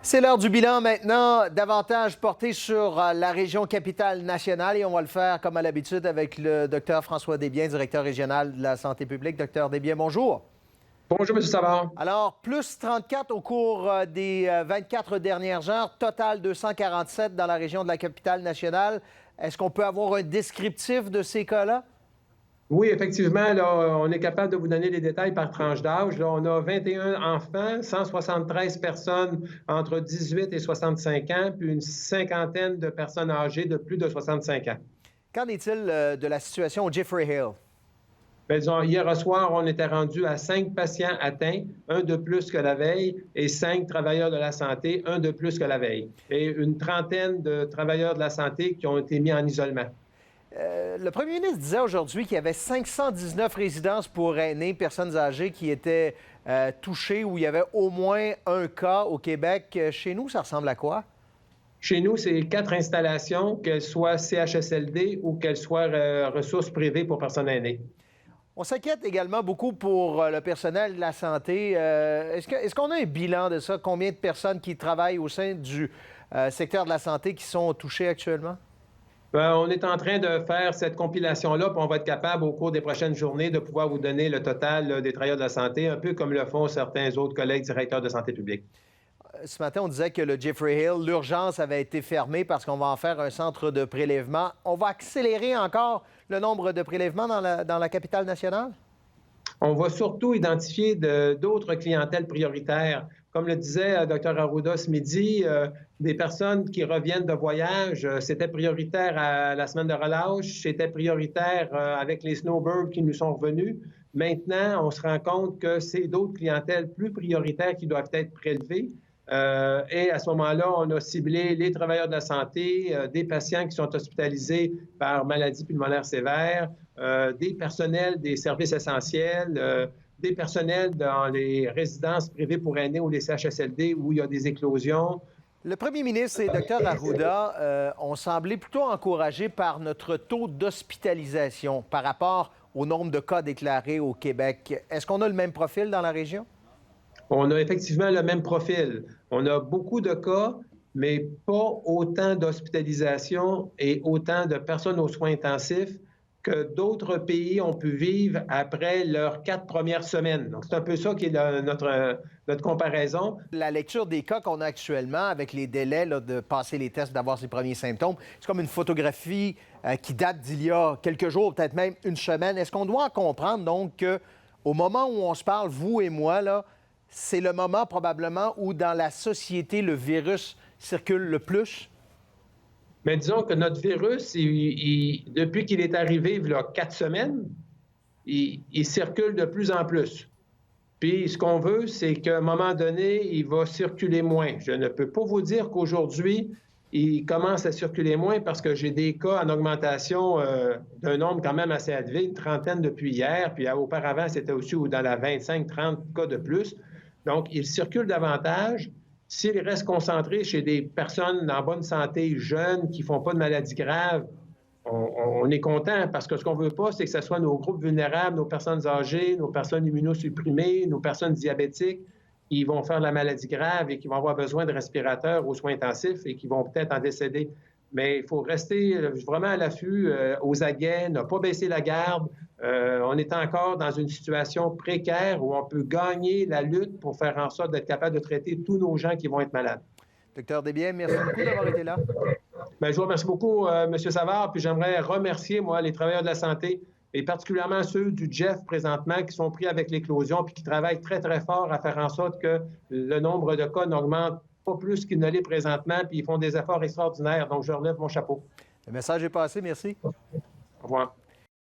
C'est l'heure du bilan maintenant, davantage porté sur la région Capitale-Nationale et on va le faire comme à l'habitude avec le Dr François Desbiens, directeur régional de la santé publique. Dr Desbiens, bonjour. Bonjour, M. Savard. Alors, plus 34 au cours des 24 dernières heures, total 247 dans la région de la Capitale-Nationale. Est-ce qu'on peut avoir un descriptif de ces cas-là? Oui, effectivement, là, on est capable de vous donner les détails par tranche d'âge. Là, on a 21 enfants, 173 personnes entre 18 et 65 ans, puis une cinquantaine de personnes âgées de plus de 65 ans. Qu'en est-il de la situation au Jeffrey Hill? Bien, disons, hier soir, on était rendu à 5 patients atteints, un de plus que la veille, et 5 travailleurs de la santé, un de plus que la veille. Et une trentaine de travailleurs de la santé qui ont été mis en isolement. Le premier ministre disait aujourd'hui qu'il y avait 519 résidences pour aînés, personnes âgées qui étaient touchées, où il y avait au moins un cas au Québec. Chez nous, ça ressemble à quoi? Chez nous, c'est 4 installations, qu'elles soient CHSLD ou qu'elles soient ressources privées pour personnes aînées. On s'inquiète également beaucoup pour le personnel de la santé. Est-ce qu'on a un bilan de ça? Combien de personnes qui travaillent au sein du secteur de la santé qui sont touchées actuellement? On est en train de faire cette compilation-là, puis on va être capable, au cours des prochaines journées, de pouvoir vous donner le total des travailleurs de la santé, un peu comme le font certains autres collègues directeurs de santé publique. Ce matin, on disait que le Jeffrey Hill, l'urgence avait été fermée parce qu'on va en faire un centre de prélèvement. On va accélérer encore le nombre de prélèvements dans la capitale nationale? On va surtout identifier d'autres clientèles prioritaires. Comme le disait Dr Arruda ce midi, des personnes qui reviennent de voyage, c'était prioritaire à la semaine de relâche, c'était prioritaire avec les snowbirds qui nous sont revenus. Maintenant, on se rend compte que c'est d'autres clientèles plus prioritaires qui doivent être prélevées. Et à ce moment-là, on a ciblé les travailleurs de la santé, des patients qui sont hospitalisés par maladie pulmonaire sévère, des personnels des services essentiels, des personnels dans les résidences privées pour aînés ou les CHSLD où il y a des éclosions. Le premier ministre et Dr Arruda ont semblé plutôt encouragés par notre taux d'hospitalisation par rapport au nombre de cas déclarés au Québec. Est-ce qu'on a le même profil dans la région? On a effectivement le même profil. On a beaucoup de cas, mais pas autant d'hospitalisations et autant de personnes aux soins intensifs que d'autres pays ont pu vivre après leurs 4 premières semaines. Donc, c'est un peu ça qui est notre comparaison. La lecture des cas qu'on a actuellement, avec les délais là, de passer les tests, d'avoir ses premiers symptômes, c'est comme une photographie qui date d'il y a quelques jours, peut-être même une semaine. Est-ce qu'on doit en comprendre, donc, qu'au moment où on se parle, vous et moi, là, c'est le moment probablement où dans la société, le virus circule le plus? Mais disons que notre virus, depuis qu'il est arrivé il y a 4 semaines, il circule de plus en plus. Puis ce qu'on veut, c'est qu'à un moment donné, il va circuler moins. Je ne peux pas vous dire qu'aujourd'hui, il commence à circuler moins parce que j'ai des cas en augmentation d'un nombre quand même assez élevé, une trentaine depuis hier, puis auparavant, c'était aussi dans la 25-30 cas de plus. Donc, il circule davantage. S'il reste concentré chez des personnes en bonne santé, jeunes, qui ne font pas de maladies graves, on est content parce que ce qu'on ne veut pas, c'est que ce soit nos groupes vulnérables, nos personnes âgées, nos personnes immunosupprimées, nos personnes diabétiques qui vont faire de la maladie grave et qui vont avoir besoin de respirateurs aux soins intensifs et qui vont peut-être en décéder. Mais il faut rester vraiment à l'affût, aux aguets, ne pas baisser la garde. On est encore dans une situation précaire où on peut gagner la lutte pour faire en sorte d'être capable de traiter tous nos gens qui vont être malades. Dr Desbiens, merci beaucoup d'avoir été là. Bien, je vous remercie beaucoup, M. Savard, puis j'aimerais remercier, moi, les travailleurs de la santé, et particulièrement ceux du Jeff présentement qui sont pris avec l'éclosion puis qui travaillent très, très fort à faire en sorte que le nombre de cas n'augmente pas plus qu'il ne l'est présentement, puis ils font des efforts extraordinaires. Donc, je relève mon chapeau. Le message est passé. Merci. Au revoir.